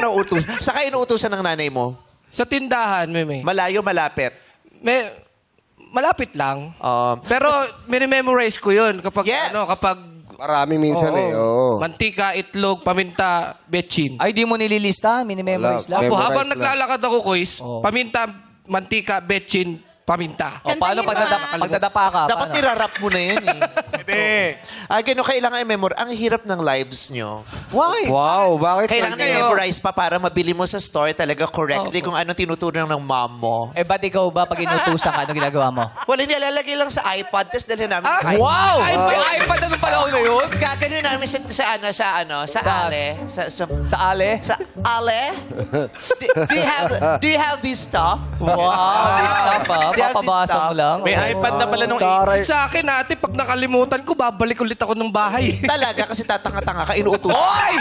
Nauutos. Saka inuutosan ng nanay mo? Sa tindahan, may. Malayo, malapit? Malapit lang. Um, Pero minimemorize ko yun kapag Yes! kapag Marami minsan oo. mantika, itlog, paminta, betchin. Ay, di mo nililista? Minimemorize Wala. lang? Opo, memorize habang lang. naglalakad ako, Kuis, paminta, mantika, betchin, paminta. O, paano pagdadapa ka? dapat Paano? nirarap mo na yan eh. Hindi. Gano'n kailangan i-memorize. Ang hirap ng lives nyo. Why? Wow, bakit? Kailangan i-memorize pa para mabili mo sa store talaga correctly kung anong tinuturo ng mom mo. Eh, ba't ikaw ba pag inutusan ka, ano ginagawa mo? Wala, nilalagay lang sa iPad, tapos dalhin namin yung iPad. Wow! May iPad na nung panahon na yun? Tapos gagawin namin sa Ale. Sa ale? Sa Ale? Do you have this stuff? Wow! Lista pa. They have this Papabasa stuff. mo lang. May iPad na pala nung Taray. Sa akin, ate, pag nakalimutan ko, babalik ulit ako ng bahay. Talaga kasi tatanga-tanga ka, inuutos. Oy!